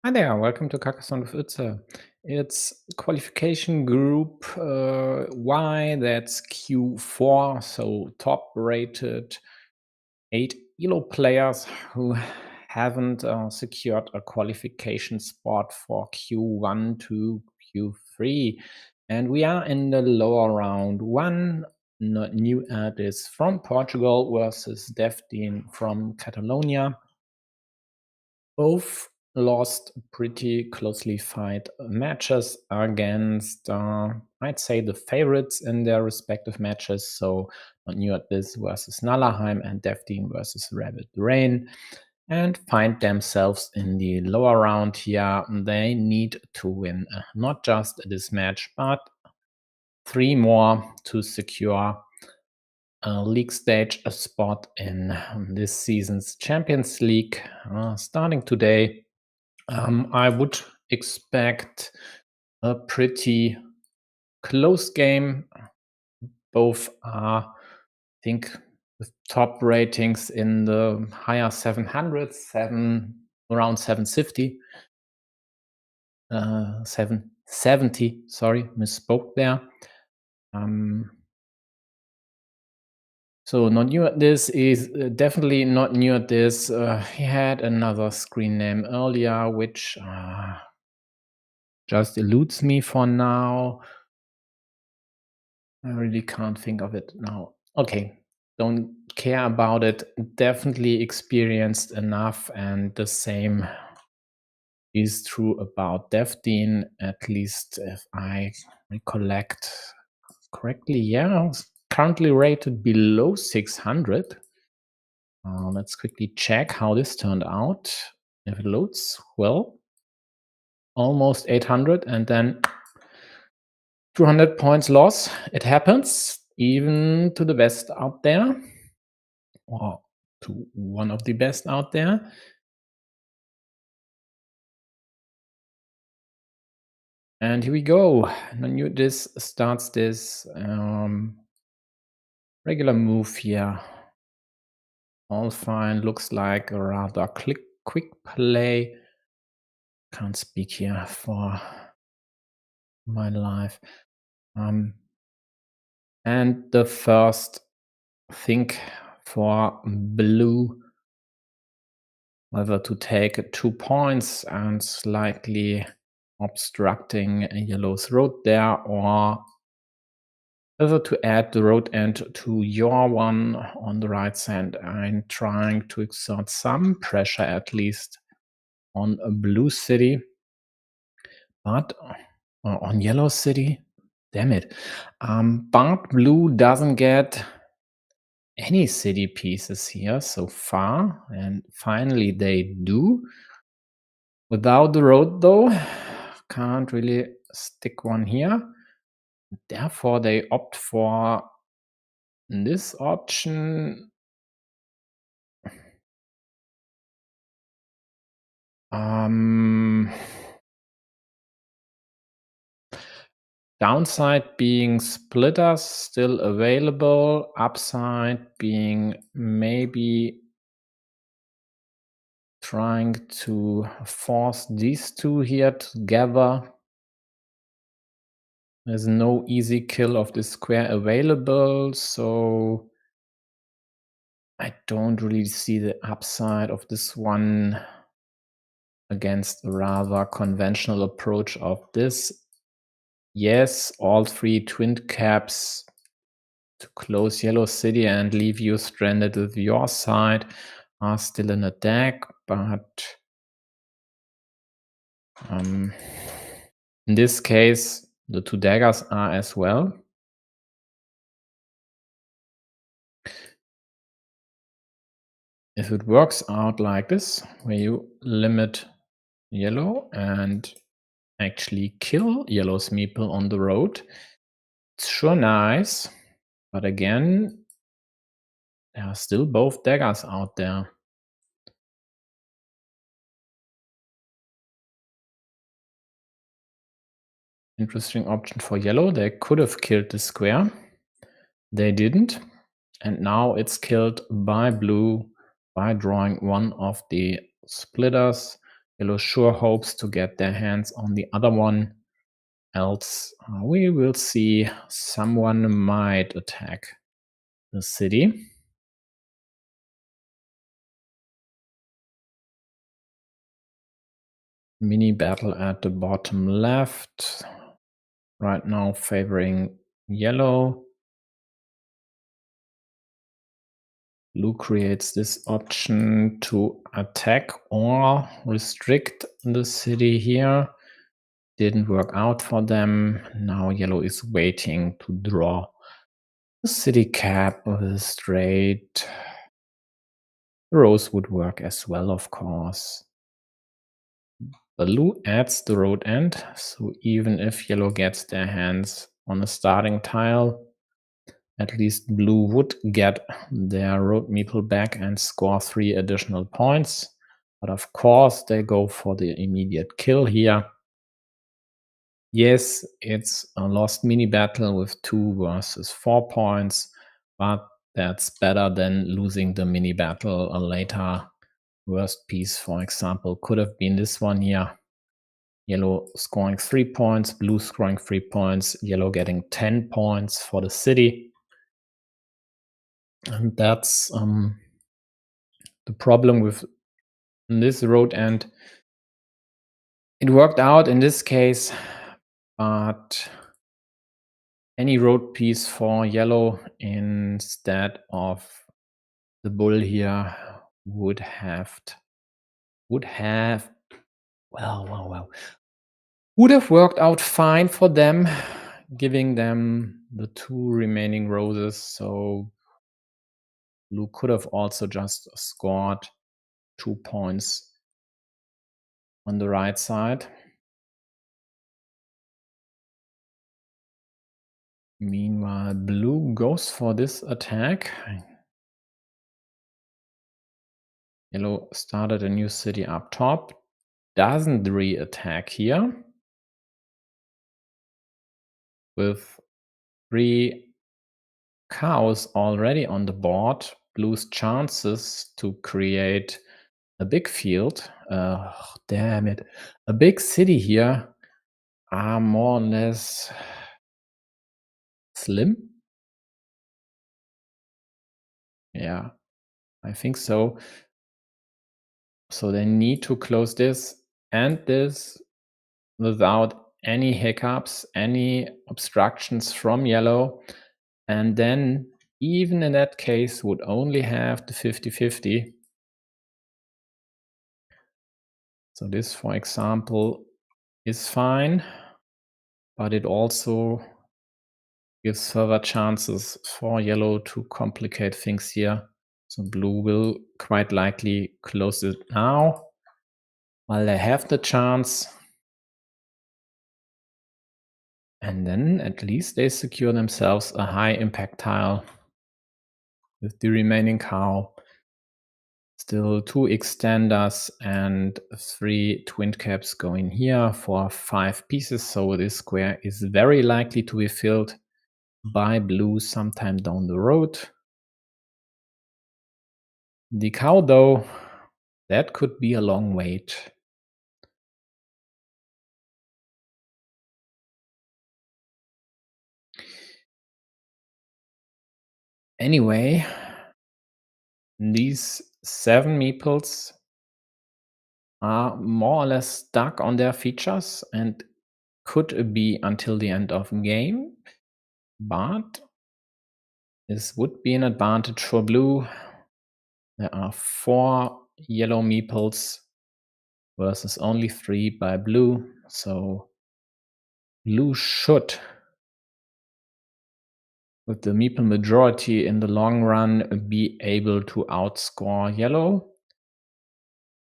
Hi there, welcome to Carcassonne with Utze. It's qualification group Y, that's Q4, so top rated 8 ELO players who haven't secured a qualification spot for Q1 to Q3. And we are in the lower round. One new ad is from Portugal versus defdean from Catalonia. Both lost pretty closely fight matches against, I'd say, the favorites in their respective matches. So notnewathis versus Nalaheim and defdean versus Rabbit Rain, and find themselves in the lower round here. They need to win not just this match, but 3 more to secure a league stage a spot in this season's Champions League starting today. I would expect a pretty close game. Both are, I think, with top ratings in the higher 700s, around 750, 770. Sorry, misspoke there. So notnewathis is definitely notnewathis. He had another screen name earlier, which just eludes me for now. I really can't think of it now. Okay, don't care about it. Definitely experienced enough, and the same is true about defdean, at least if I recollect correctly. Yeah, currently rated below 600. Let's quickly check how this turned out. If it loads, well, almost 800 and then 200 points loss. It happens even to the best out there, or to one of the best out there. And here we go. This starts this regular move here. All fine. Looks like a rather quick play. Can't speak here for my life. And the first thing for blue, whether to take 2 points and slightly obstructing yellow's road there, or whether to add the road end to your one on the right side and trying to exert some pressure at least on a blue city, but on yellow city, damn it. But blue doesn't get any city pieces here so far, and finally they do. Without the road though, can't really stick one here. Therefore they opt for this option. Downside being splitters still available, upside being maybe trying to force these two here together. There's no easy kill of this square available, so I don't really see the upside of this one against a rather conventional approach of this. Yes, all 3 twin caps to close yellow city and leave you stranded with your side are still in the deck, but in this case, the 2 daggers are as well. If it works out like this, where you limit yellow and actually kill yellow's meeple on the road, it's sure nice, but again, there are still both daggers out there. Interesting option for yellow. They could have killed the square. They didn't. And now it's killed by blue by drawing one of the splitters. Yellow sure hopes to get their hands on the other one, else we will see someone might attack the city. Mini battle at the bottom left, right now favoring yellow. Blue creates this option to attack or restrict the city here. Didn't work out for them. Now yellow is waiting to draw the city cap with a straight. The rose would work as well, of course. Blue adds the road end, so even if yellow gets their hands on a starting tile, at least blue would get their road meeple back and score 3 additional points. But of course, they go for the immediate kill here. Yes, it's a lost mini battle with 2 versus 4 points, but that's better than losing the mini battle a later. Worst piece, for example, could have been this one here. Yellow scoring 3 points, blue scoring 3 points, yellow getting 10 points for the city. And that's the problem with this road end. It worked out in this case, but any road piece for yellow instead of the bull here would have worked out fine for them, giving them the 2 remaining roses. So blue could have also just scored 2 points on the right side. Meanwhile, blue goes for this attack. Yellow started a new city up top, doesn't re-attack here. With 3 cows already on the board, blue's chances to create a big field, damn it, a big city here are more or less slim. Yeah, I think so. So they need to close this and this without any hiccups, any obstructions from yellow. And then even in that case would only have the 50-50. So this, for example, is fine, but it also gives further chances for yellow to complicate things here. So blue will quite likely close it now while they have the chance. And then at least they secure themselves a high impact tile with the remaining cow. Still 2 extenders and 3 twin caps going here for 5 pieces. So this square is very likely to be filled by blue sometime down the road. The cow, though, that could be a long wait. Anyway, these 7 meeples are more or less stuck on their features and could be until the end of the game, but this would be an advantage for blue. There are 4 yellow meeples versus only 3 by blue, so blue should, with the meeple majority in the long run, be able to outscore yellow.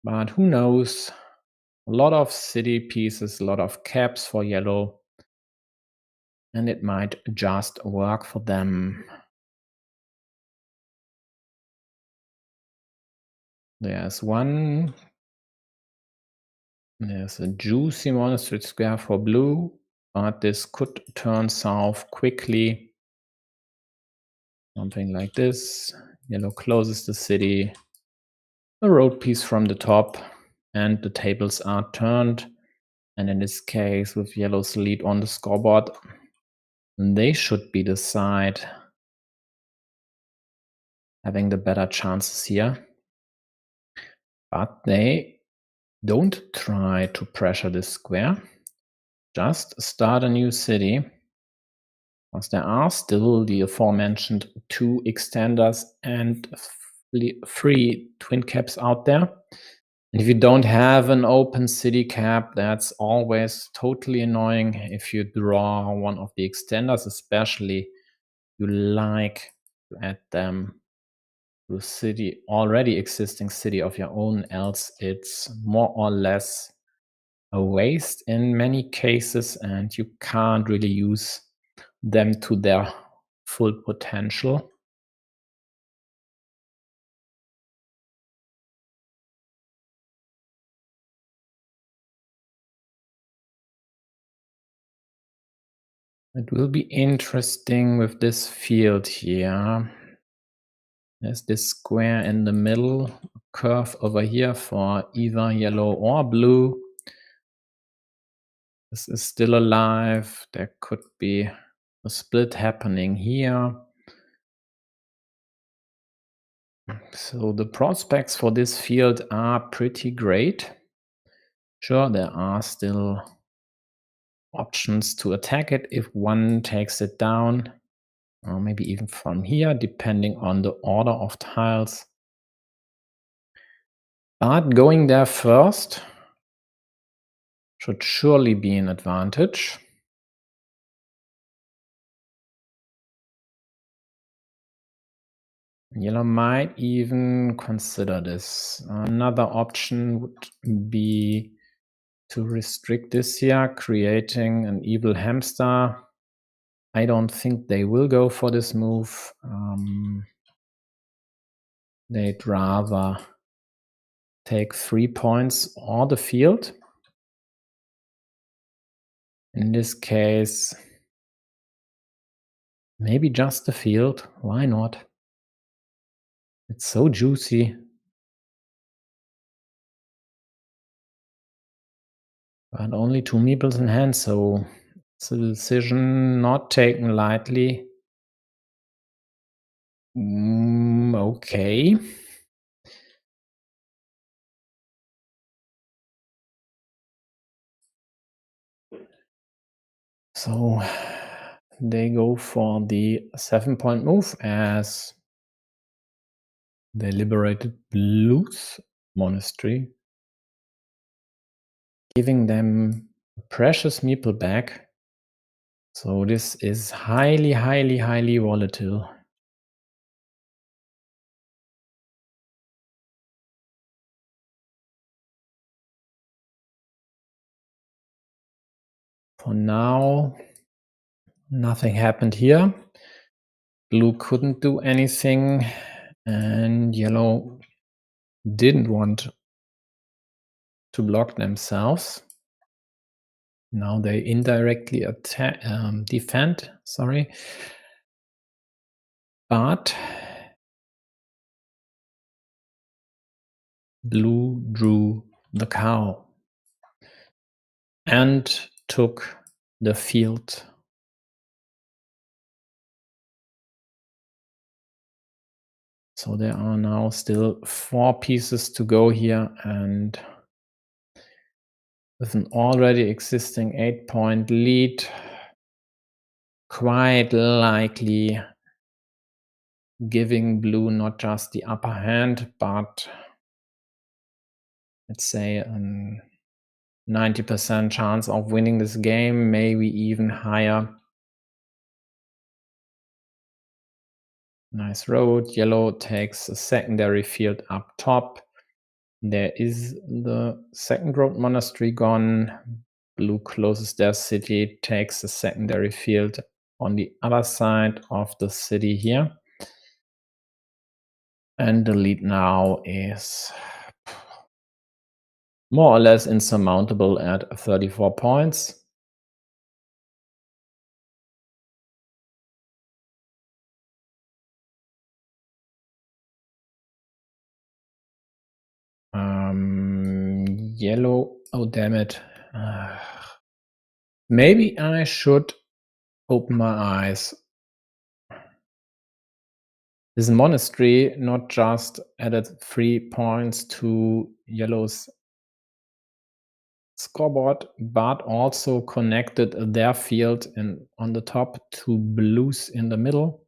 But who knows? A lot of city pieces, a lot of caps for yellow, and it might just work for them. There's a juicy monastery square for blue, but this could turn south quickly. Something like this. Yellow closes the city. A road piece from the top, and the tables are turned. And in this case, with yellow's lead on the scoreboard, they should be the side having the better chances here. But they don't try to pressure this square. Just start a new city. Because there are still the aforementioned 2 extenders and 3 twin caps out there. And if you don't have an open city cap, that's always totally annoying. If you draw one of the extenders, especially, you like to add them to a city, already existing city of your own, else it's more or less a waste in many cases, and you can't really use them to their full potential. It will be interesting with this field here. There's this square in the middle, curve over here for either yellow or blue. This is still alive. There could be a split happening here. So the prospects for this field are pretty great. Sure, there are still options to attack it if one takes it down, or maybe even from here, depending on the order of tiles. But going there first should surely be an advantage. Yellow might even consider this. Another option would be to restrict this here, creating an evil hamster. I don't think they will go for this move. They'd rather take 3 points or the field. In this case, maybe just the field. Why not? It's so juicy. But only 2 meeples in hand, so it's a decision not taken lightly. Okay. So they go for the 7-point move as they liberated Blue's monastery, giving them a precious meeple back. So this is highly, highly, highly volatile. For now, nothing happened here. Blue couldn't do anything, and yellow didn't want to block themselves. Now they indirectly attack, defend, sorry. But Blue drew the cow and took the field. So there are now still 4 pieces to go here, and with an already existing 8-point lead, quite likely giving Blue not just the upper hand, but let's say a 90% chance of winning this game, maybe even higher. Nice road. Yellow takes a secondary field up top. There is the second road monastery gone. Blue closes their city, takes a secondary field on the other side of the city here. And the lead now is more or less insurmountable at 34 points. yellow. Oh, damn it. Maybe I should open my eyes. This monastery not just added 3 points to yellow's scoreboard, but also connected their field on the top to blues in the middle.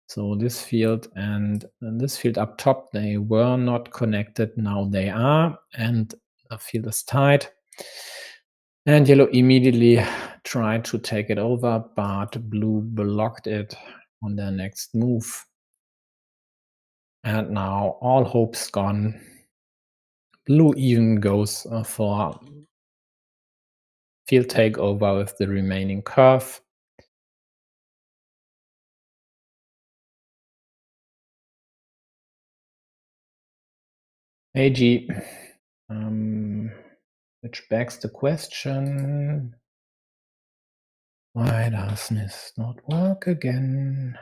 So this field and this field up top, they were not connected. Now they are, and the field is tied. And yellow immediately tried to take it over, but blue blocked it on their next move. And now all hope's gone. Blue even goes for field takeover with the remaining curve. AG, which begs the question, why does this not work again?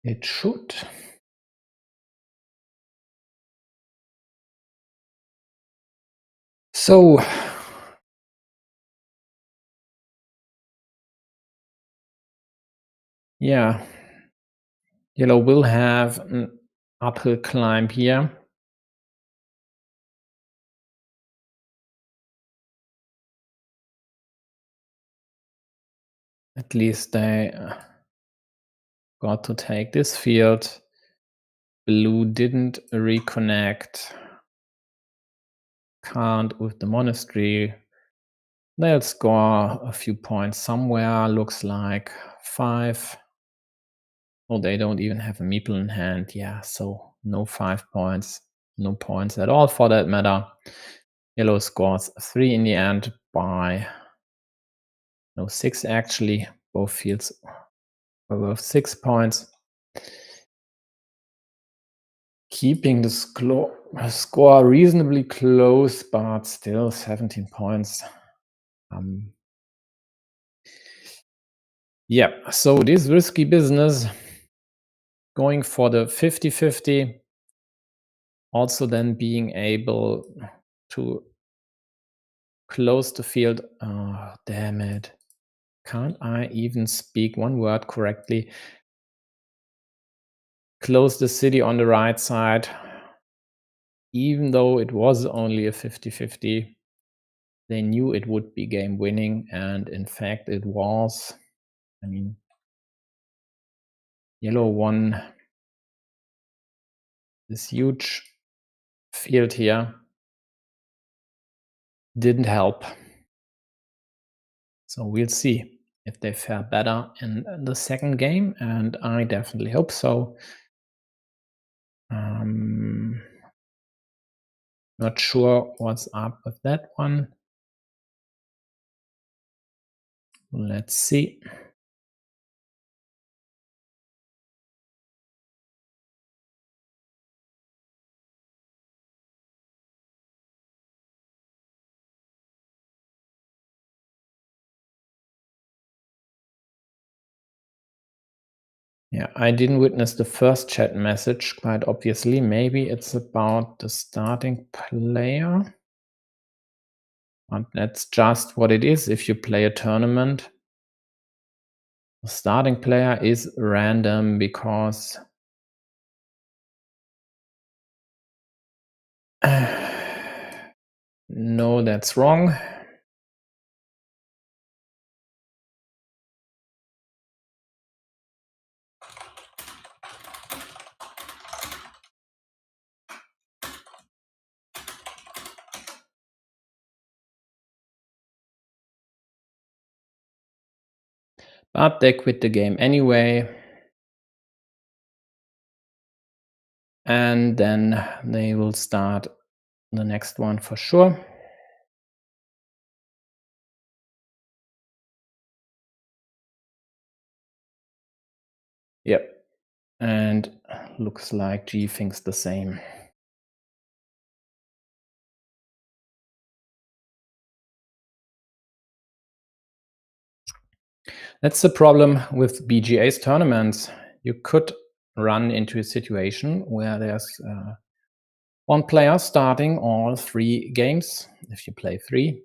It should. So yeah, yellow will have an uphill climb here. At least they got to take this field. Blue didn't reconnect. Can't with the monastery. They'll score a few points somewhere. Looks like 5. Oh, they don't even have a meeple in hand. Yeah, so no 5 points. No points at all for that matter. Yellow scores 3 in the end by 6 actually. Both fields were worth 6 points. Keeping the score reasonably close, but still 17 points. Yeah, so this risky business, going for the 50-50, also then being able to close the field. Oh, damn it. Can't I even speak one word correctly? Close the city on the right side, even though it was only a 50-50. They knew it would be game winning, and in fact it was. I mean, yellow won this huge field here. Didn't help. So we'll see if they fare better in the second game, and I definitely hope so. Not sure what's up with that one. Let's see. Yeah, I didn't witness the first chat message, quite obviously. Maybe it's about the starting player. But that's just what it is if you play a tournament. The starting player is random because no, that's wrong. But they quit the game anyway. And then they will start the next one for sure. Yep. And looks like G thinks the same. That's the problem with BGA's tournaments. You could run into a situation where there's one player starting all 3 games, if you play 3.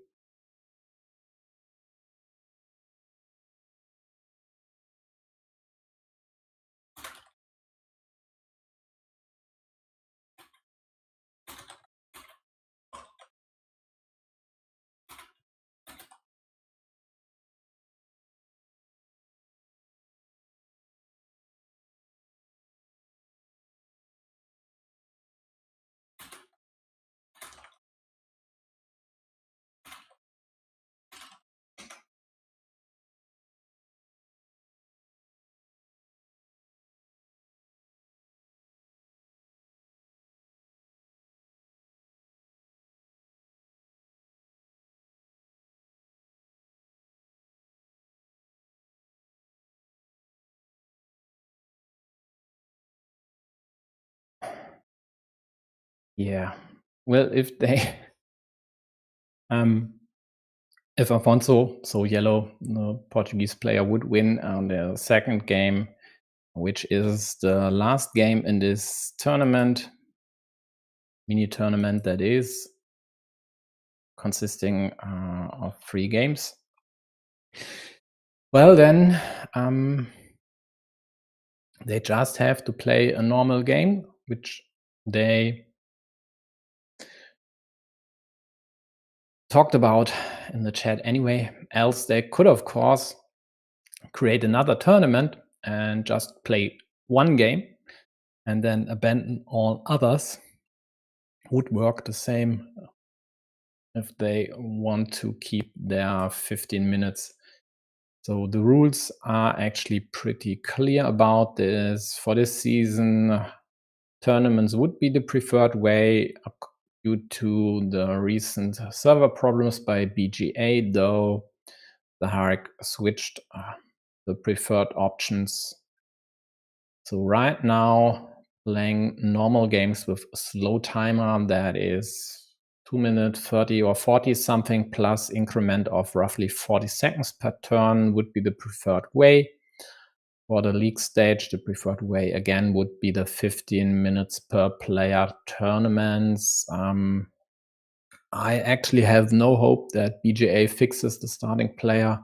Yeah. Well, if they if Afonso, so yellow, the Portuguese player, would win on the second game, which is the last game in this tournament, mini tournament that is, consisting of 3 games. Well, then they just have to play a normal game, which they talked about in the chat anyway. Else they could, of course, create another tournament and just play 1 game and then abandon all others. Would work the same if they want to keep their 15 minutes. So the rules are actually pretty clear about this. For this season, tournaments would be the preferred way due to the recent server problems by BGA, though the Hark switched the preferred options. So right now, playing normal games with a slow timer that is 2 minutes, 30 or 40 something plus increment of roughly 40 seconds per turn would be the preferred way. For the league stage, the preferred way again would be the 15 minutes per player tournaments. I actually have no hope that BGA fixes the starting player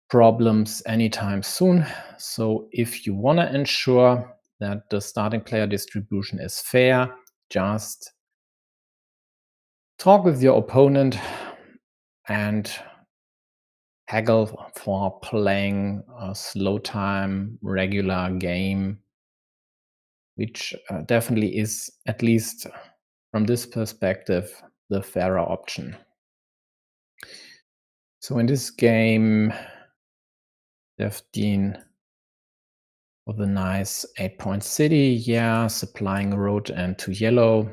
problems anytime soon. So if you want to ensure that the starting player distribution is fair, just talk with your opponent and haggle for playing a slow time regular game, which definitely is, at least from this perspective, the fairer option. So in this game, defdean with a nice 8-point city, yeah, supplying road and 2 yellow.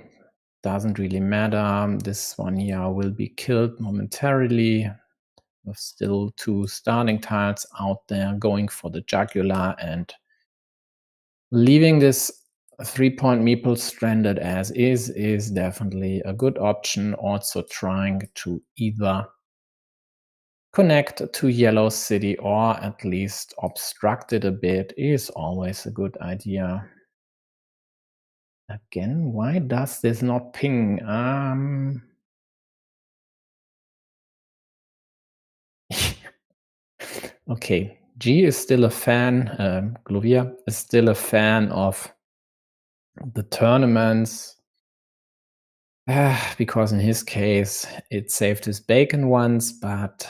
Doesn't really matter. This one here will be killed momentarily. With still 2 starting tiles out there going for the jugular, and leaving this 3-point meeple stranded as is definitely a good option. Also trying to either connect to yellow city or at least obstruct it a bit is always a good idea. Again, why does this not ping? Okay, G is still a fan, Glovia is still a fan of the tournaments, because in his case, it saved his bacon once, but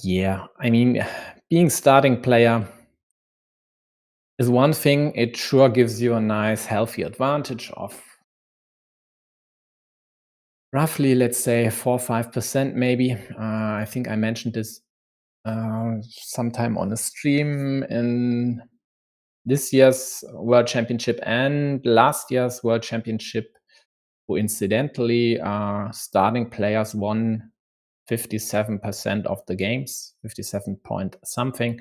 yeah, I mean, being starting player is one thing. It sure gives you a nice, healthy advantage of roughly, let's say, 4 or 5% maybe. I think I mentioned this sometime on a stream in this year's World Championship and last year's World Championship. Coincidentally, starting players won 57% of the games, 57 point something.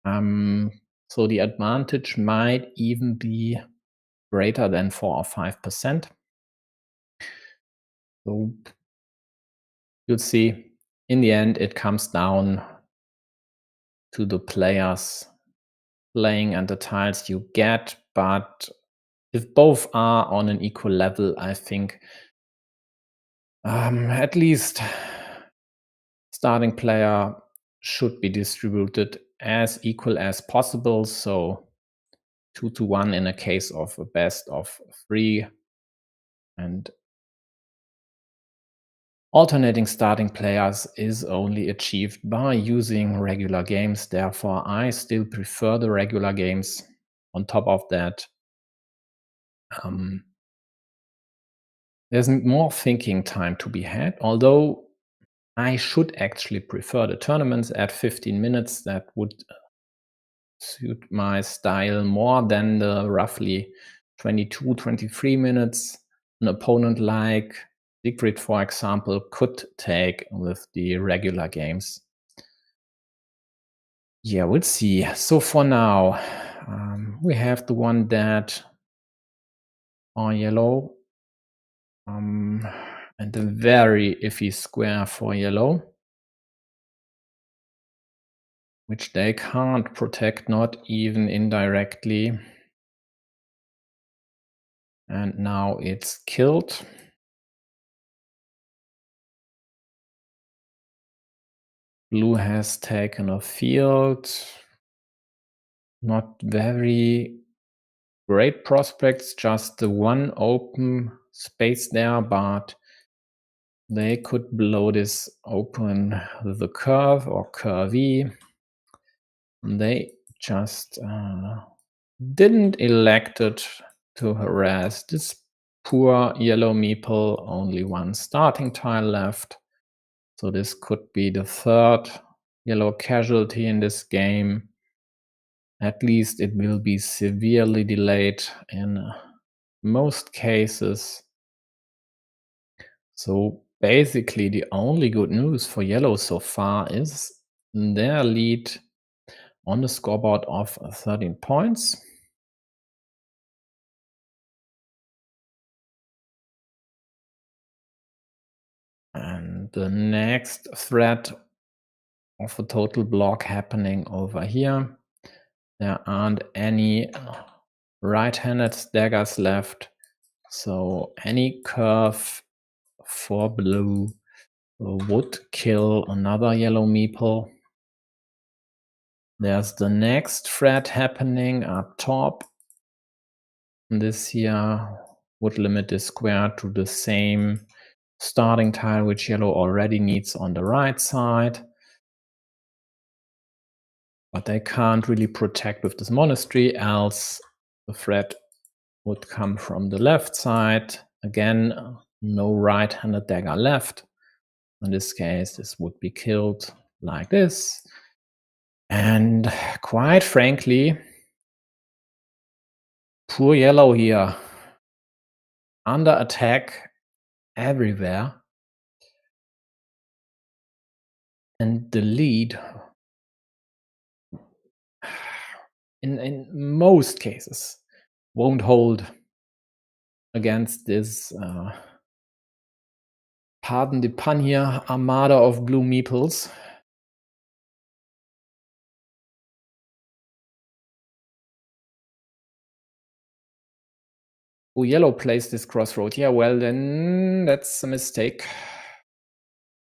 So the advantage might even be greater than 4 or 5%. So you'll see, in the end, it comes down to the players playing and the tiles you get. But if both are on an equal level, I think at least starting player should be distributed as equal as possible. So 2-1 in a case of a best of 3, and alternating starting players is only achieved by using regular games. Therefore, I still prefer the regular games. On top of that, there's more thinking time to be had, although I should actually prefer the tournaments at 15 minutes. That would suit my style more than the roughly 22, 23 minutes an opponent like Siegfried, for example, could take with the regular games. Yeah, we'll see. So for now, we have the one dead on yellow, and a very iffy square for yellow, which they can't protect, not even indirectly. And now it's killed. Blue has taken a field. Not very great prospects, just the one open space there, but they could blow this open with a curve or curvy. They just didn't elect it to harass this poor yellow meeple. Only one starting tile left. So this could be the third yellow casualty in this game. At least it will be severely delayed in most cases. So basically the only good news for yellow so far is their lead on the scoreboard of 13 points. And the next threat of a total block happening over here. There aren't any right-handed daggers left. So any curve for blue would kill another yellow meeple. There's the next threat happening up top. This here would limit the square to the same starting tile which yellow already needs on the right side. But they can't really protect with this monastery, else the threat would come from the left side. Again, no right-handed dagger left. In this case, this would be killed like this. And quite frankly, poor yellow here, under attack everywhere. And the lead, in most cases, won't hold against this, pardon the pun here, armada of blue meeples. Oh, yellow plays this crossroad. Yeah, well, then that's a mistake.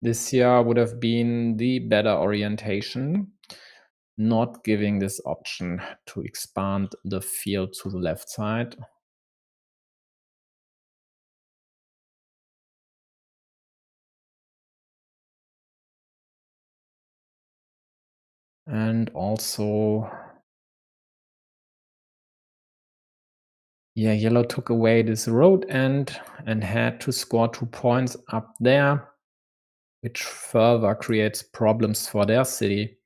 This here would have been the better orientation, not giving this option to expand the field to the left side. And also, yeah, yellow took away this road end and had to score 2 points up there, which further creates problems for their city.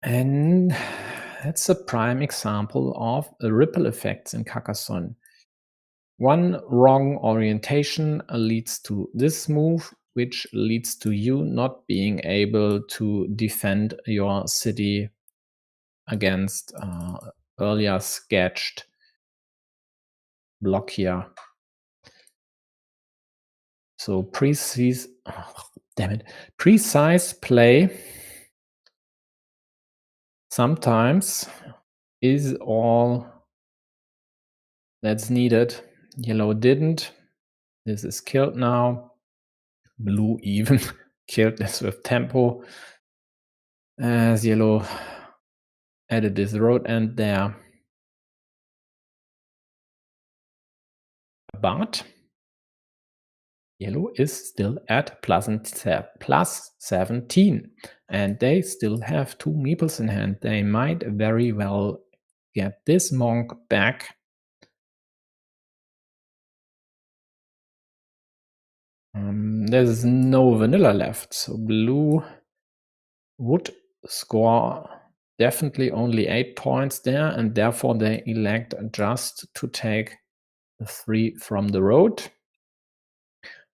And that's a prime example of ripple effects in Carcassonne. One wrong orientation leads to this move, which leads to you not being able to defend your city against earlier sketched block here. So precise play sometimes is all that's needed. Yellow didn't. This is killed now. Blue even killed this with tempo, as yellow added this road end there. But yellow is still at plus 17, and they still have 2 meeples in hand. They might very well get this monk back. There's no vanilla left, so blue would score definitely only 8 points there, and therefore they elect just to take the 3 from the road.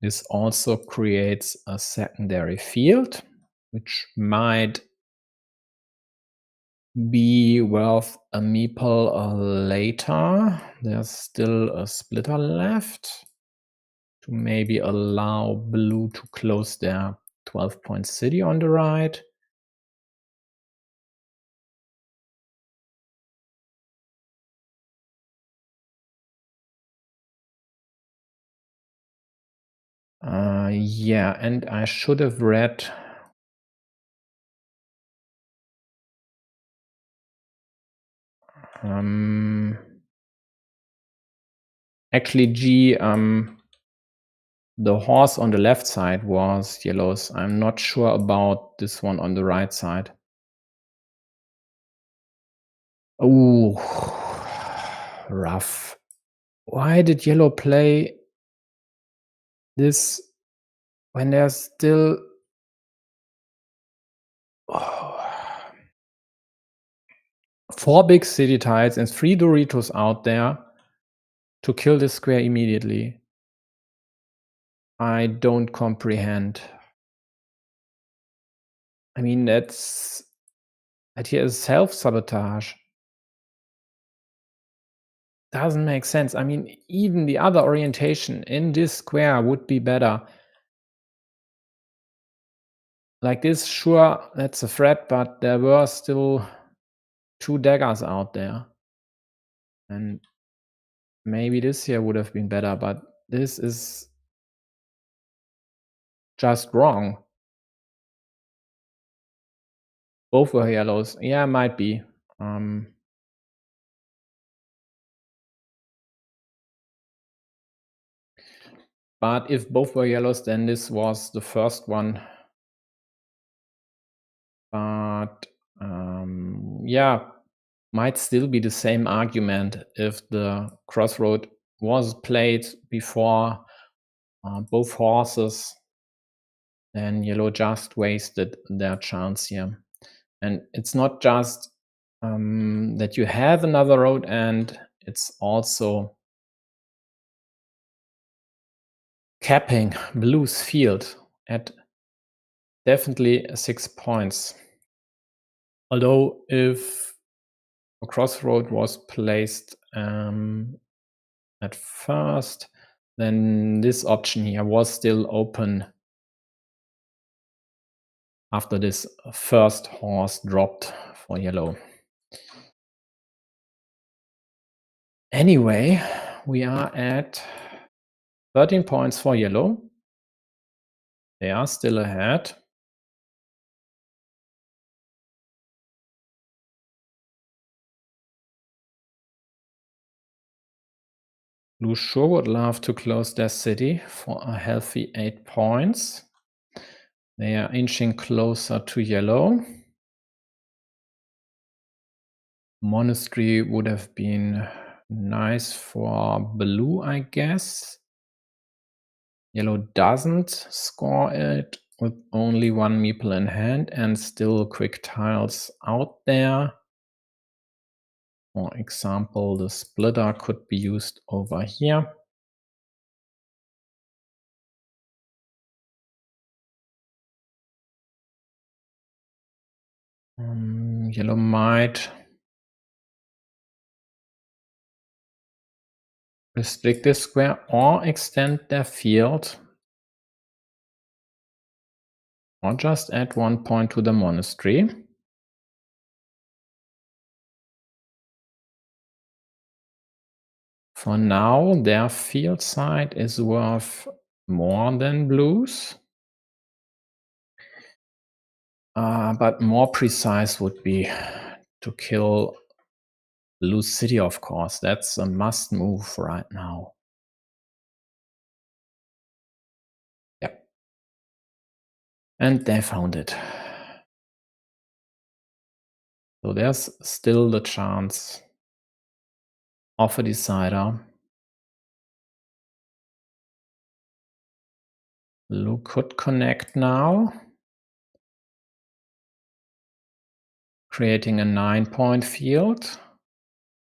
This also creates a secondary field, which might be worth a meeple later. There's still a splitter left to maybe allow blue to close their 12-point city on the right. Yeah, and I should have read actually G, the horse on the left side was yellow's. I'm not sure about this one on the right side. Oh, rough. Why did yellow play this when there's still 4 big city tiles and 3 Doritos out there to kill this square immediately? I don't comprehend. I mean, that here is self-sabotage. Doesn't make sense. I mean, even the other orientation in this square would be better. Like this, sure, that's a threat, but there were still 2 daggers out there. And maybe this here would have been better, but this is just wrong. Both were yellows. Yeah, might be. But if both were yellows, then this was the first one. But yeah, might still be the same argument if the crossroad was played before both horses, then yellow just wasted their chance here. And it's not just that you have another road, and it's also capping blue's field at definitely 6 points. Although if a crossroad was placed at first, then this option here was still open after this first horse dropped for yellow. Anyway, we are at 13 points for yellow. They are still ahead. Blue sure would love to close their city for a healthy 8 points. They are inching closer to yellow. Monastery would have been nice for blue, I guess. Yellow doesn't score it with only 1 meeple in hand and still quick tiles out there. For example, the splitter could be used over here. Yellow might restrict this square or extend their field. or just add 1 point to the monastery. For now, their field side is worth more than blue's. But more precise would be to kill blue city, of course. That's a must move right now. Yep. And they found it. So there's still the chance of a decider. Blue could connect now, creating a 9-point field,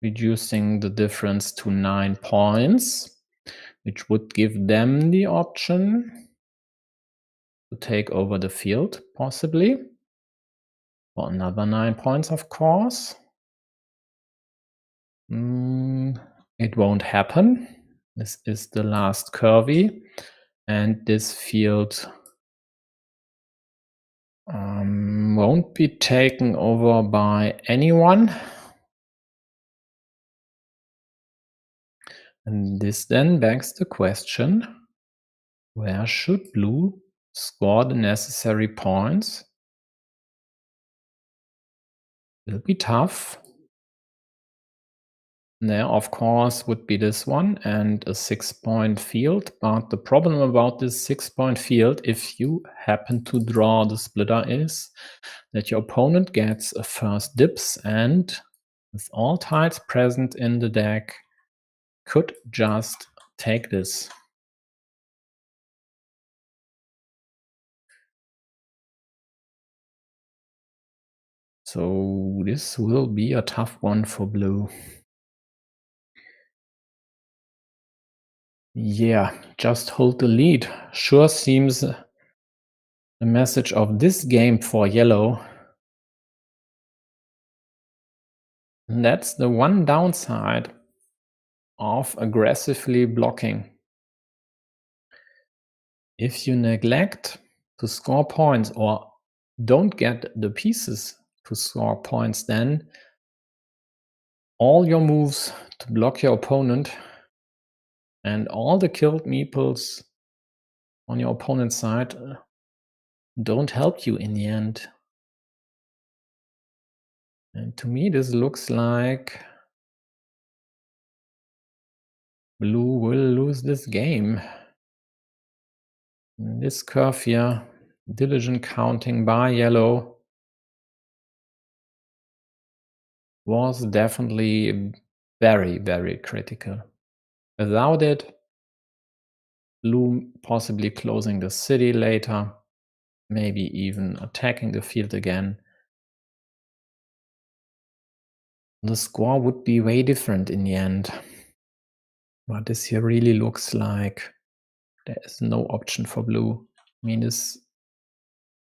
reducing the difference to 9 points, which would give them the option to take over the field, possibly, for another 9 points, of course. It won't happen. This is the last curvy, and this field won't be taken over by anyone. And this then begs the question, where should blue score the necessary points? Will be tough. There, of course, would be this one and a 6-point field. But the problem about this 6-point field, if you happen to draw the splitter, is that your opponent gets a first dips and, with all tiles present in the deck, could just take this. So this will be a tough one for blue. Yeah, just hold the lead. Sure seems the message of this game for yellow. And that's the one downside of aggressively blocking. If you neglect to score points or don't get the pieces to score points, then all your moves to block your opponent and all the killed meeples on your opponent's side don't help you in the end. And to me, this looks like blue will lose this game. In this curve here, diligent counting by yellow was definitely very, very critical. Without it, blue possibly closing the city later, maybe even attacking the field again, the score would be way different in the end. But this here really looks like there is no option for blue. I mean, this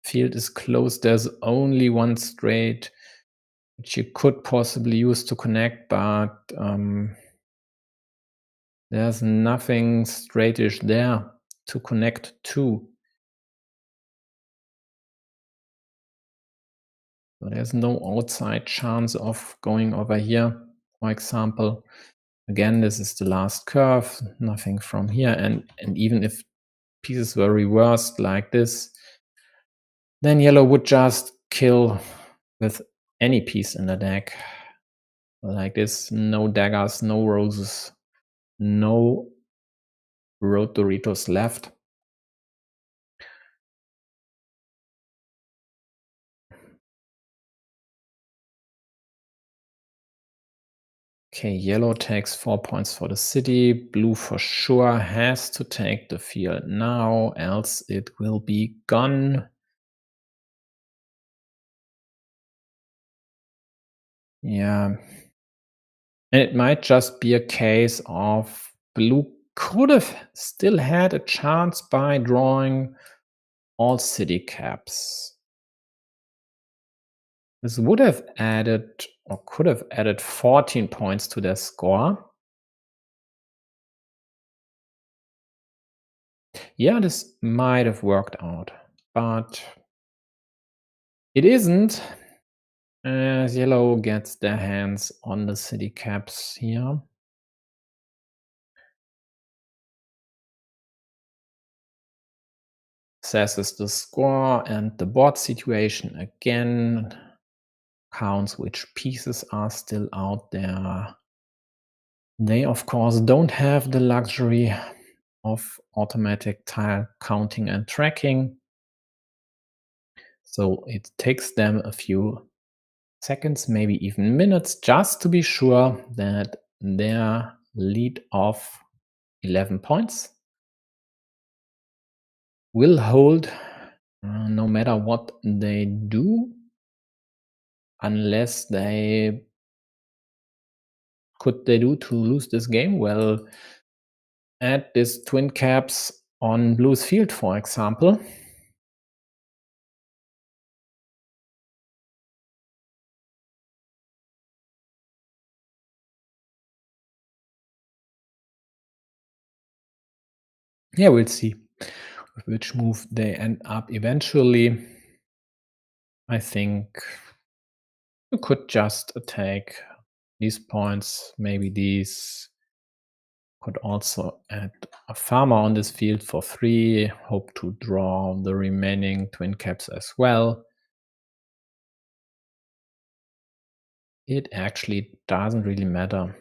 field is closed. There's only one straight which you could possibly use to connect, but there's nothing straightish there to connect to. So there's no outside chance of going over here, for example. Again, this is the last curve, nothing from here. And even if pieces were reversed like this, then yellow would just kill with any piece in the deck. Like this, no daggers, no roses, no road Doritos left. Okay, yellow takes 4 points for the city. Blue for sure has to take the field now, else it will be gone. Yeah. And it might just be a case of blue could have still had a chance by drawing all city caps. This would have added, or could have added, 14 points to their score. Yeah, this might have worked out, but It isn't, as yellow gets their hands on the city caps here. Assesses the score and the board situation again, counts which pieces are still out there. They, of course, don't have the luxury of automatic tile counting and tracking, so it takes them a few seconds, maybe even minutes, just to be sure that their lead of 11 points will hold no matter what they do, unless they could they do to lose this game? Well, add this twin caps on blue's field, for example. Yeah, we'll see with which move they end up eventually. I think you could just take these points, maybe these. Could also add a farmer on this field for 3, hope to draw the remaining twin caps as well. It actually doesn't really matter.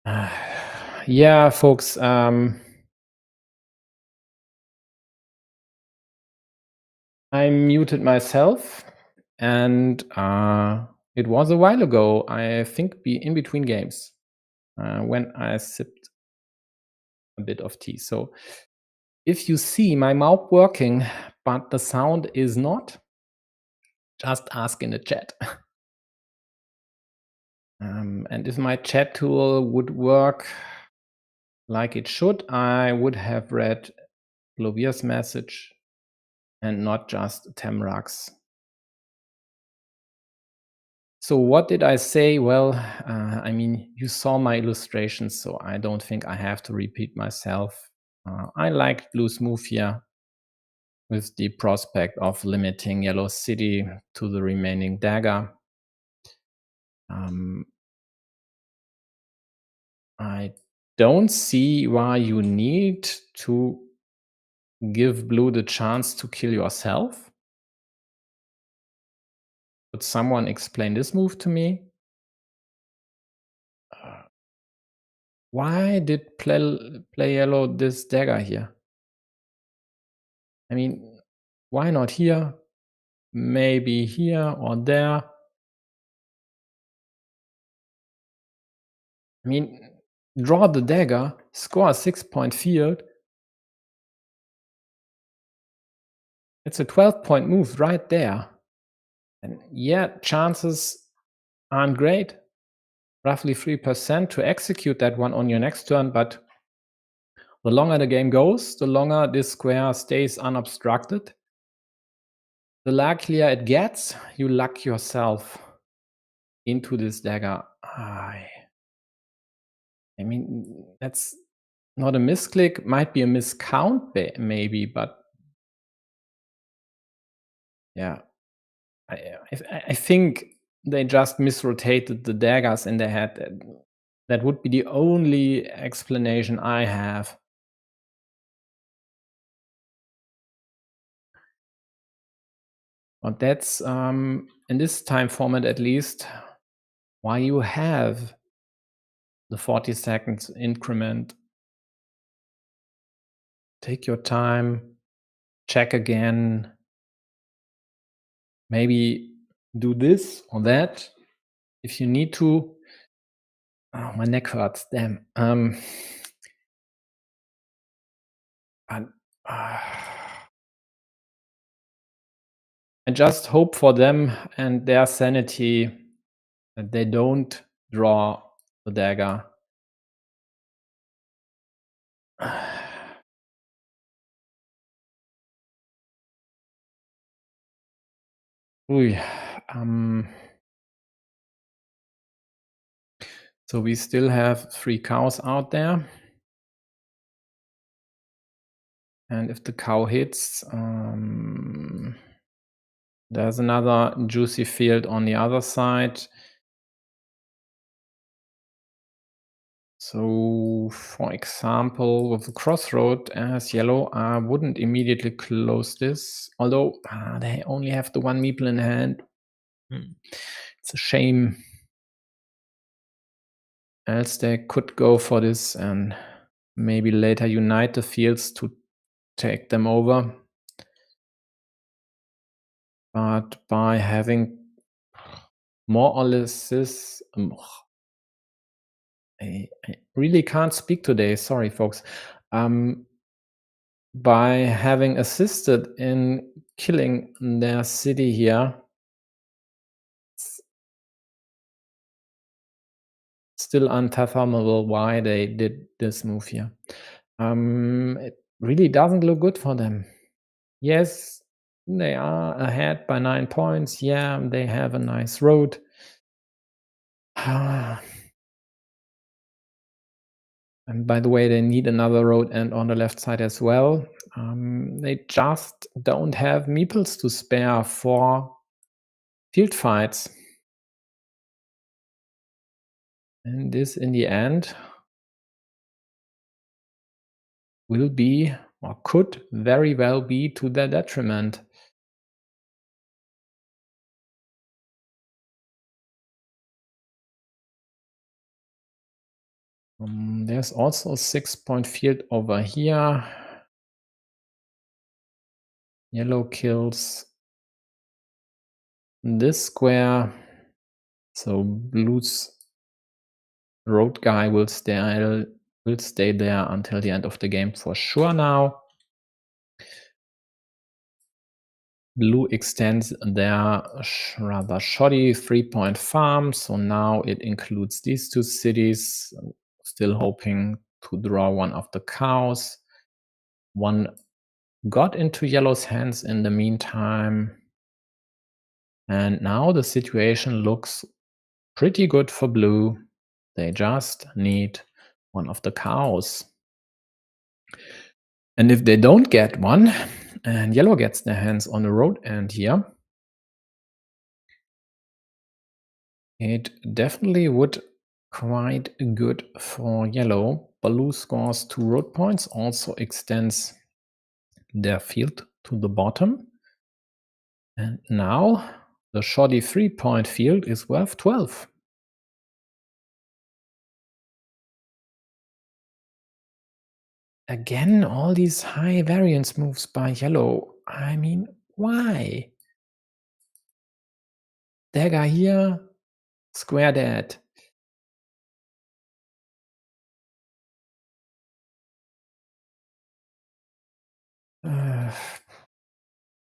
Yeah, folks, I muted myself, and it was a while ago, I think in between games, when I sipped a bit of tea. So if you see my mouth working, but the sound is not, just ask in the chat. And if my chat tool would work like it should, I would have read Lovia's message and not just Tamrak's. So what did I say? Well, I mean, you saw my illustrations, so I don't think I have to repeat myself. I liked Blue's move here with the prospect of limiting Yellow City to the remaining dagger. I don't see why you need to give Blue the chance to kill yourself. Could someone explain this move to me? Why did play yellow this dagger here? I mean, why not here? Maybe here or there. I mean, draw the dagger, score a 6-point field. It's a 12-point move right there. And yeah, chances aren't great. Roughly 3% to execute that one on your next turn, but the longer the game goes, the longer this square stays unobstructed. The luckier it gets, you luck yourself into this dagger. I mean, that's not a misclick, might be a miscount maybe, but yeah, I think they just misrotated the daggers in their head. That would be the only explanation I have. But that's, in this time format at least, why you have the 40 seconds increment. Take your time, check again, maybe do this or that if you need to. Oh, my neck hurts, damn. And, I just hope for them and their sanity that they don't draw the dagger. Ooh, so we still have 3 cows out there. And if the cow hits, there's another juicy field on the other side. So, for example, with the crossroad as yellow, I wouldn't immediately close this, although they only have the 1 meeple in hand. It's a shame. Else they could go for this and maybe later unite the fields to take them over. But by having more or less this, I really can't speak today. Sorry, folks. By having assisted in killing their city here, still unfathomable why they did this move here. It really doesn't look good for them. Yes, they are ahead by 9 points. Yeah, they have a nice road. And by the way, they need another road and on the left side as well. They just don't have meeples to spare for field fights. And this, in the end, will be, or could very well be, to their detriment. There's also a 6-point field over here. Yellow kills this square, so blue's road guy will stay there until the end of the game for sure now. Blue extends their rather shoddy 3-point farm, so now it includes these two cities. Still hoping to draw one of the cows. One got into yellow's hands in the meantime. And now the situation looks pretty good for blue. They just need one of the cows. And if they don't get one, and yellow gets their hands on the road end here, it definitely would quite good for yellow. Blue scores 2 road points, also extends their field to the bottom. And now the shoddy 3-point field is worth 12. Again, all these high variance moves by yellow. I mean, why? Dagger here, square dead.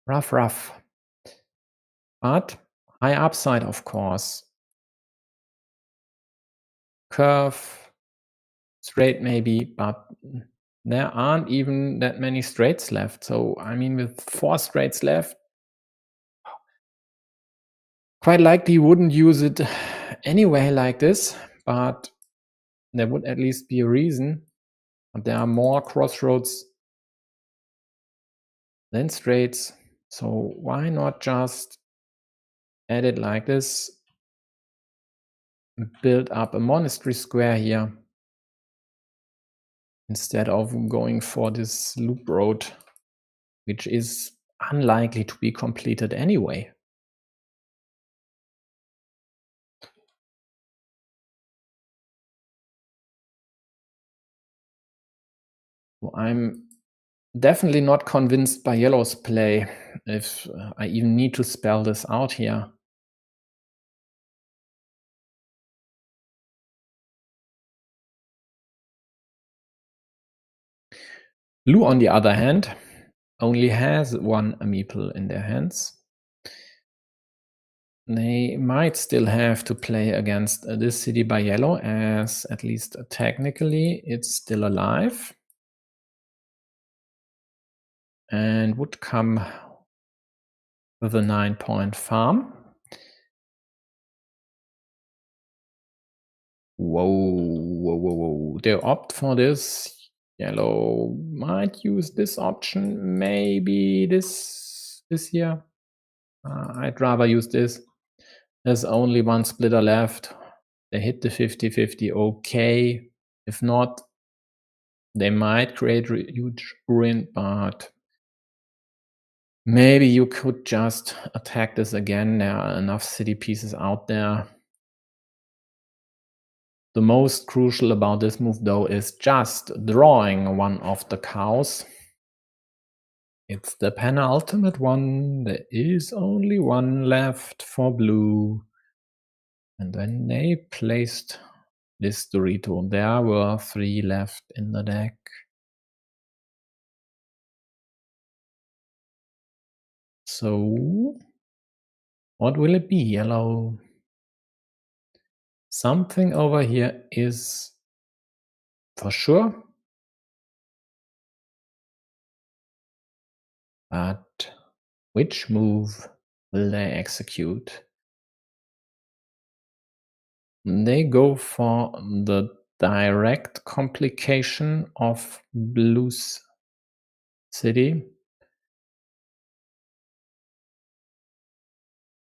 Rough. But high upside, of course. Curve, straight maybe, but there aren't even that many straights left. So, I mean, with 4 straights left, quite likely you wouldn't use it anyway like this, but there would at least be a reason. But there are more crossroads than straights. So why not just add it like this? Build up a monastery square here instead of going for this loop road, which is unlikely to be completed anyway. So I'm definitely not convinced by yellow's play, if I even need to spell this out here. Blue, on the other hand, only has 1 meeple in their hands. They might still have to play against this city by yellow, as at least technically it's still alive. And would come with a 9-point farm. Whoa. They opt for this. Yellow might use this option. Maybe this here. I'd rather use this. There's only 1 splitter left. They hit the 50-50. Okay. If not, they might create huge ruin, but maybe you could just attack this again. There are enough city pieces out there. The most crucial about this move, though, is just drawing one of the cows. It's the penultimate one. There is only 1 left for blue. And when they placed this Dorito, there were 3 left in the deck. So, what will it be, yellow? Something over here is for sure. But which move will they execute? They go for the direct complication of blue's city.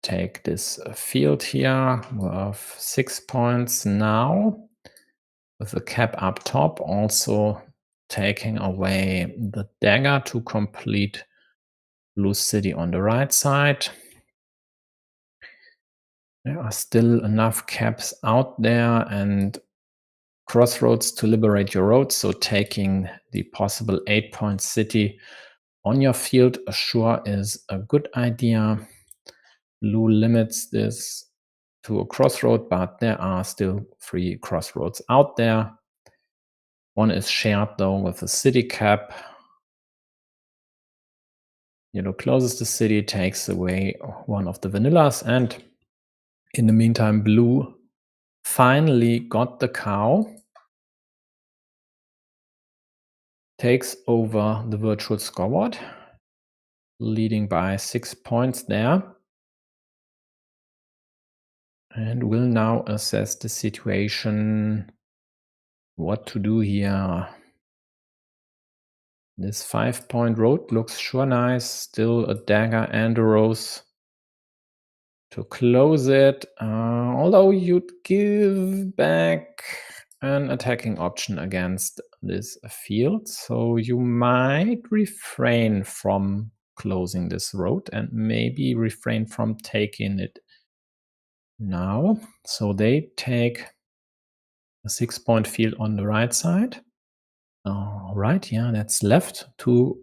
Take this field here worth 6 points now, with the cap up top, also taking away the dagger to complete blue city on the right side. There are still enough caps out there, and crossroads to liberate your road, so taking the possible 8-point city on your field sure is a good idea. Blue limits this to a crossroad, but there are still 3 crossroads out there. One is shared though with a city cap. Yellow closes the city, takes away one of the vanillas, and in the meantime, blue finally got the cow, takes over the virtual scoreboard, leading by 6 points there, and will now assess the situation, what to do here. This 5-point road looks sure nice, still a dagger and a rose to close it, although you'd give back an attacking option against this field, so you might refrain from closing this road and maybe refrain from taking it now. So they take a 6-point field on the right side. Right, yeah, that's left to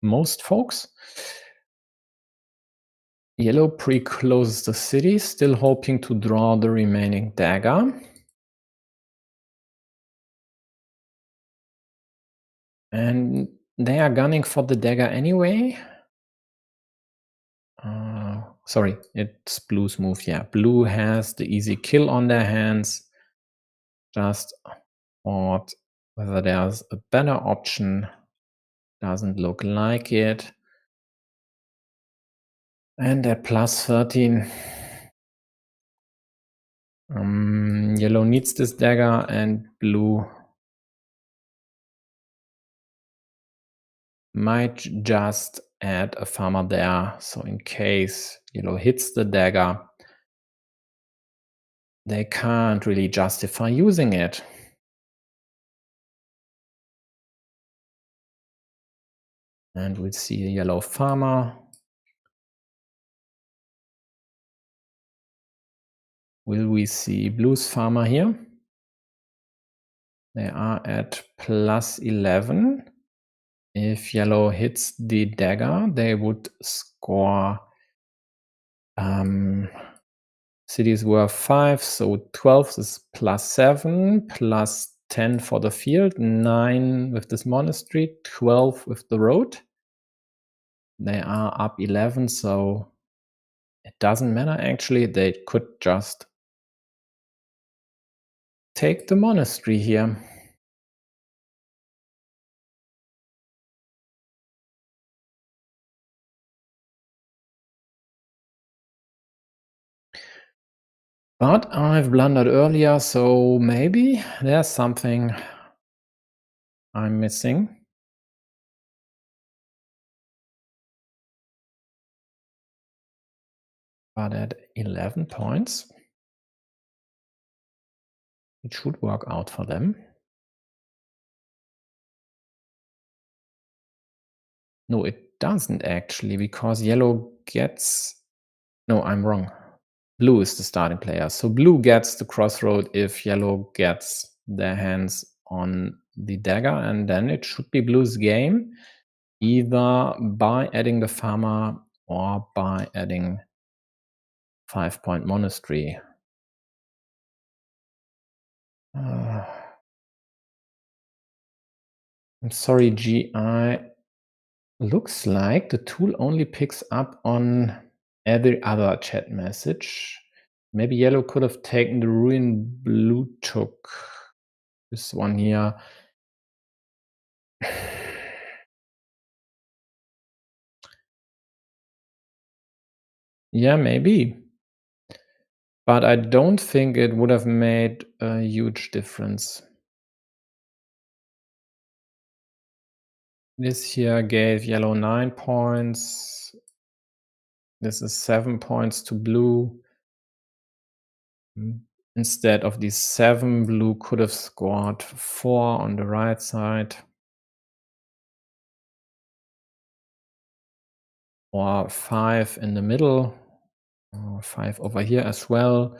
most folks. Yellow pre-closes the city, still hoping to draw the remaining dagger. And they are gunning for the dagger anyway. Sorry, it's blue's move. Yeah, blue has the easy kill on their hands. Just thought whether there's a better option. Doesn't look like it. And at plus 13. Yellow needs this dagger and blue might just add a farmer there. So in case yellow hits the dagger, they can't really justify using it. And we'll see a yellow farmer. Will we see blue's farmer here? They are at plus 11. If yellow hits the dagger, they would score cities were 5, so 12 is plus 7, plus 10 for the field, 9 with this monastery, 12 with the road. They are up 11, so it doesn't matter actually. They could just take the monastery here. But I've blundered earlier, so maybe there's something I'm missing. But at 11 points, it should work out for them. No, it doesn't actually, because yellow gets... No, I'm wrong. Blue is the starting player. So blue gets the crossroad if yellow gets their hands on the dagger, and then it should be blue's game, either by adding the farmer or by adding 5-point monastery. I'm sorry, GI. Looks like the tool only picks up on every other chat message. Maybe yellow could have taken the ruin blue took. This one here. Yeah, maybe. But I don't think it would have made a huge difference. This here gave yellow 9 points. This is 7 points to blue. Instead of these 7, blue could have scored 4 on the right side. Or 5 in the middle. Or 5 over here as well.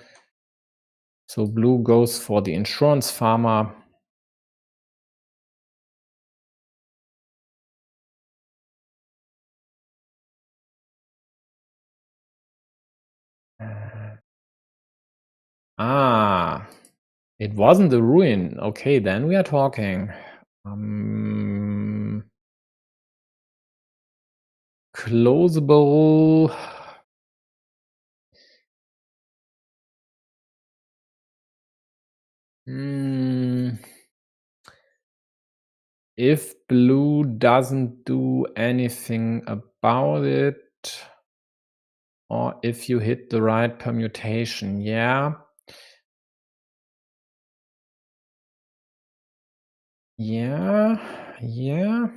So blue goes for the insurance farmer. Ah, it wasn't the ruin. Okay, then we are talking. Closable. If blue doesn't do anything about it, or if you hit the right permutation, yeah. Yeah, yeah.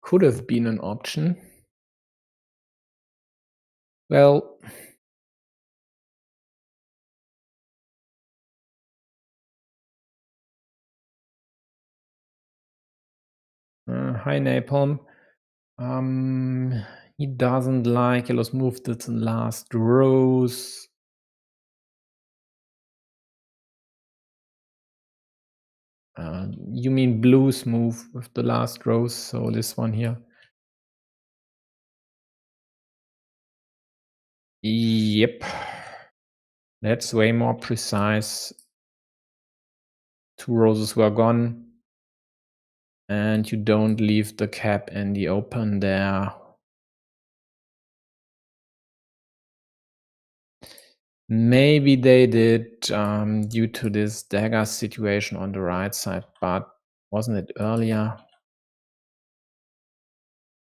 Could have been an option. Well, hi Napalm. He doesn't like yellow's move to the last rows. You mean blue's move with the last rows, so this one here. Yep. That's way more precise. 2 roses were gone. And you don't leave the cap in the open there. Maybe they did due to this dagger situation on the right side, but wasn't it earlier?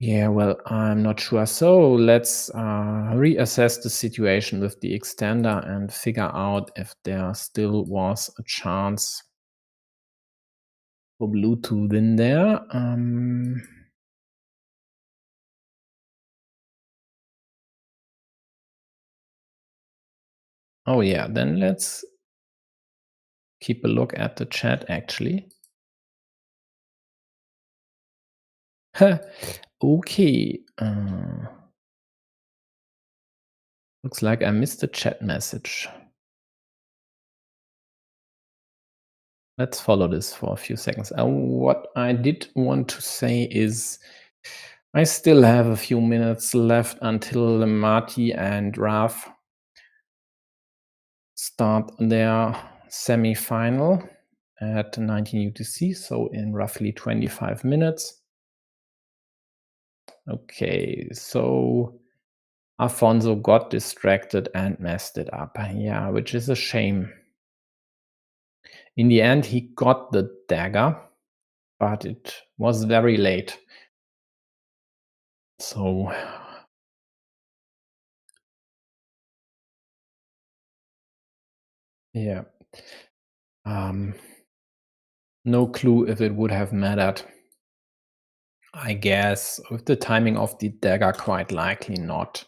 Yeah, well, I'm not sure. So let's reassess the situation with the extender and figure out if there still was a chance for blue to win there. Oh yeah, then let's keep a look at the chat actually. Okay. Looks like I missed a chat message. Let's follow this for a few seconds. What I did want to say is I still have a few minutes left until Marty and Raf start their semi-final at 19 UTC, so in roughly 25 minutes. Okay, so Afonso got distracted and messed it up. Yeah, which is a shame. In the end, he got the dagger, but it was very late. So yeah. No clue if it would have mattered. I guess with the timing of the dagger, quite likely not.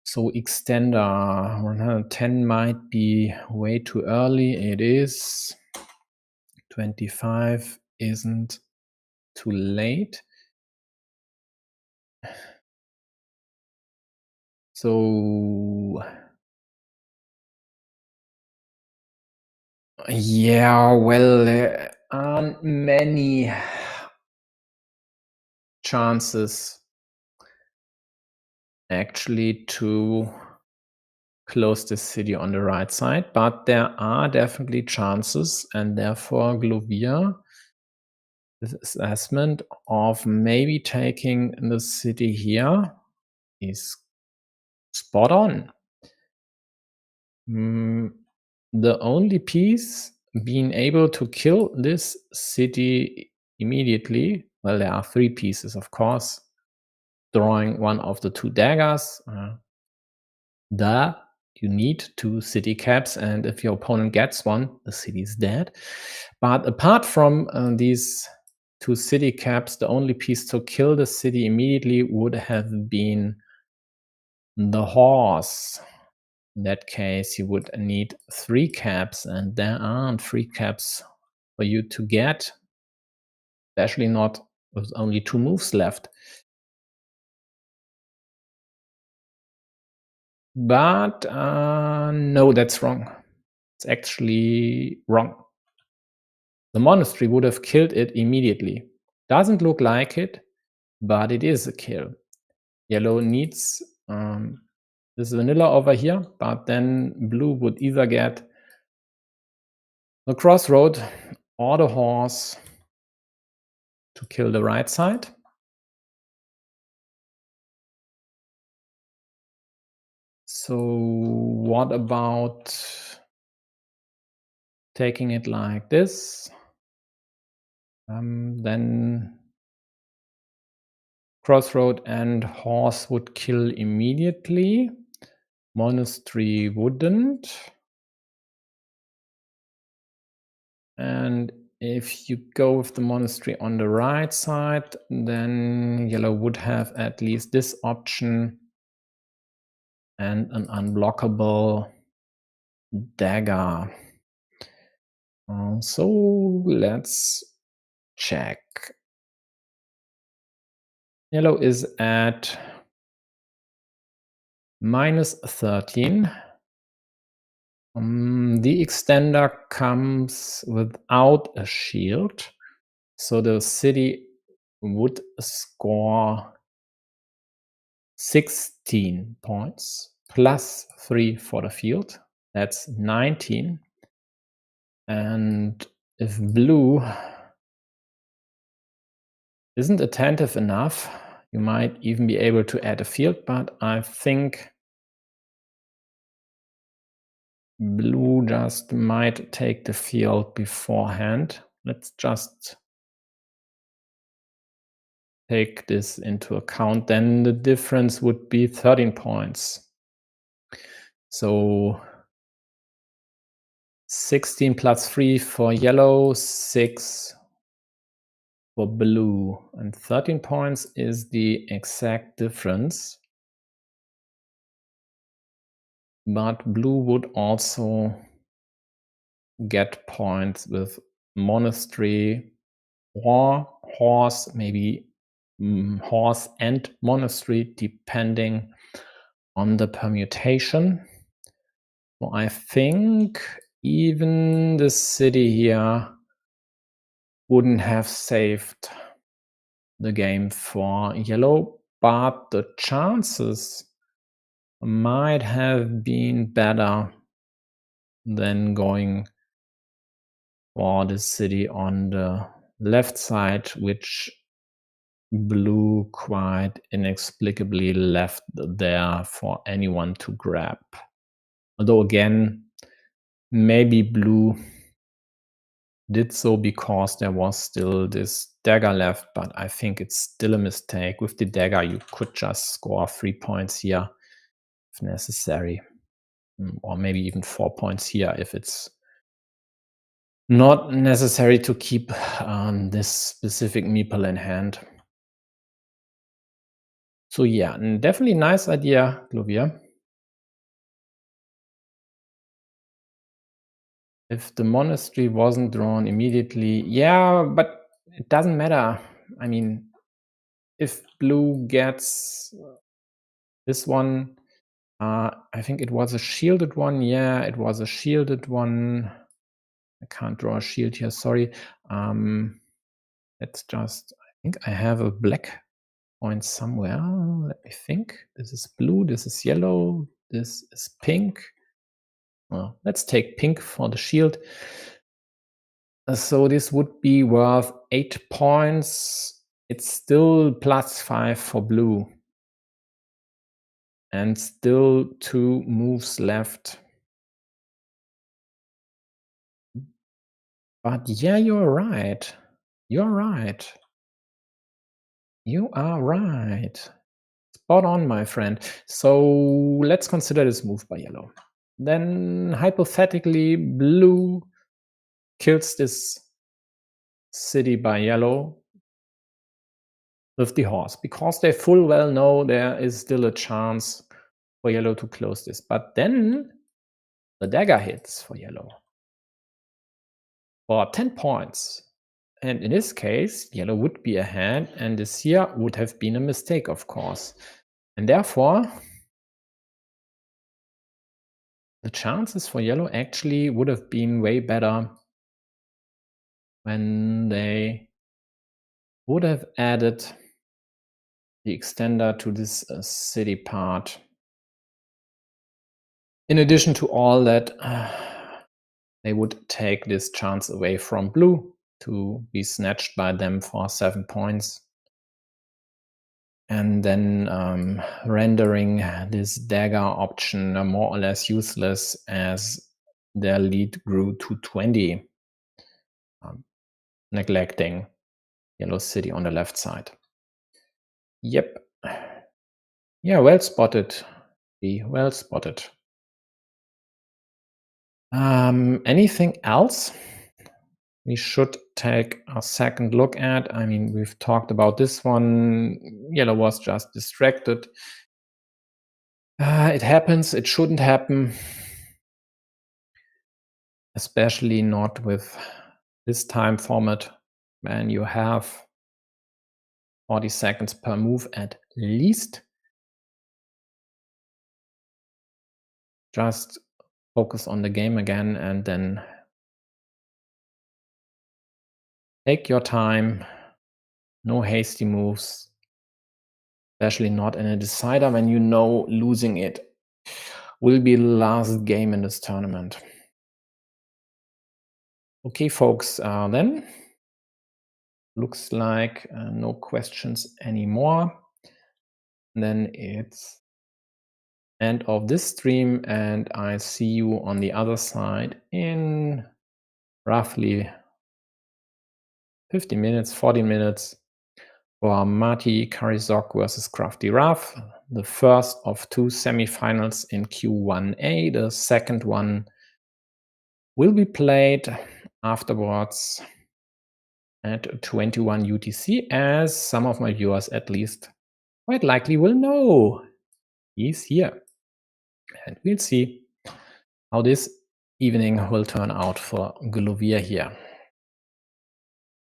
So extender 110 might be way too early. It is. 25 isn't too late. So yeah, well, there aren't many chances actually to close the city on the right side, but there are definitely chances, and therefore Glovia, this assessment of maybe taking the city here is spot on. The only piece being able to kill this city immediately, well, there are 3 pieces, of course. Drawing one of the 2 daggers, you need 2 city caps, and if your opponent gets one, the city is dead. But apart from these 2 city caps, the only piece to kill the city immediately would have been the horse. In that case, you would need 3 caps, and there aren't 3 caps for you to get, especially not with only 2 moves left. But no, that's wrong. It's actually wrong. The monastery would have killed it immediately. Doesn't look like it, but it is a kill. Yellow needs This is vanilla over here, but then blue would either get the crossroad or the horse to kill the right side. So what about taking it like this? Then crossroad and horse would kill immediately. Monastery wouldn't. And if you go with the monastery on the right side, then yellow would have at least this option and an unblockable dagger. So let's check. Yellow is at -13. The extender comes without a shield, so the city would score 16 points plus 3 for the field. That's 19. And if blue isn't attentive enough, you might even be able to add a field, but I think blue just might take the field beforehand. Let's just take this into account. Then the difference would be 13 points. So 16 plus 3 for yellow, 6 for blue, and 13 points is the exact difference. But blue would also get points with monastery or horse, maybe horse and monastery, depending on the permutation. So I think even the city here wouldn't have saved the game for yellow, but the chances might have been better than going for the city on the left side, which blue quite inexplicably left there for anyone to grab. Although again, maybe blue did so because there was still this dagger left, but I think it's still a mistake. With the dagger, you could just score 3 points here if necessary, or maybe even 4 points here if it's not necessary to keep this specific meeple in hand. So yeah, definitely nice idea, Clovier. If the monastery wasn't drawn immediately, yeah, but it doesn't matter. I mean, if blue gets this one, I think it was a shielded one. Yeah, it was a shielded one. I can't draw a shield here, sorry. Let's just, I think I have a black point somewhere. Let me think. This is blue, this is yellow, this is pink. Well, let's take pink for the shield. So this would be worth 8 points. It's still +5 for blue. And still 2 moves left. But yeah, you're right. You're right. You are right. Spot on, my friend. So let's consider this move by yellow. Then hypothetically, blue kills this city by yellow with the horse, because they full well know there is still a chance for yellow to close this. But then the dagger hits for yellow for 10 points. And in this case, yellow would be ahead, and this here would have been a mistake, of course. And therefore, the chances for yellow actually would have been way better when they would have added the extender to this city part. In addition to all that, they would take this chance away from blue to be snatched by them for 7 points. And then rendering this dagger option more or less useless as their lead grew to 20, neglecting yellow city on the left side. Yep. Yeah, well spotted. Well spotted. Anything else we should take a second look at? I mean, we've talked about this one. Yellow was just distracted. It happens. It shouldn't happen. Especially not with this time format when you have 40 seconds per move at least. Just focus on the game again and then take your time. No hasty moves, especially not in a decider when you know losing it will be the last game in this tournament. Okay, folks, then looks like no questions anymore. And then it's end of this stream, and I see you on the other side in roughly 50 minutes, 40 minutes for Marty Karizok versus Crafty Ruff, the first of 2 semifinals in Q1A. The second one will be played afterwards at 21 UTC, as some of my viewers at least quite likely will know. He's here. And we'll see how this evening will turn out for Gulovia here.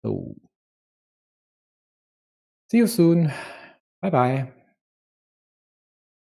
So, see you soon. Bye-bye.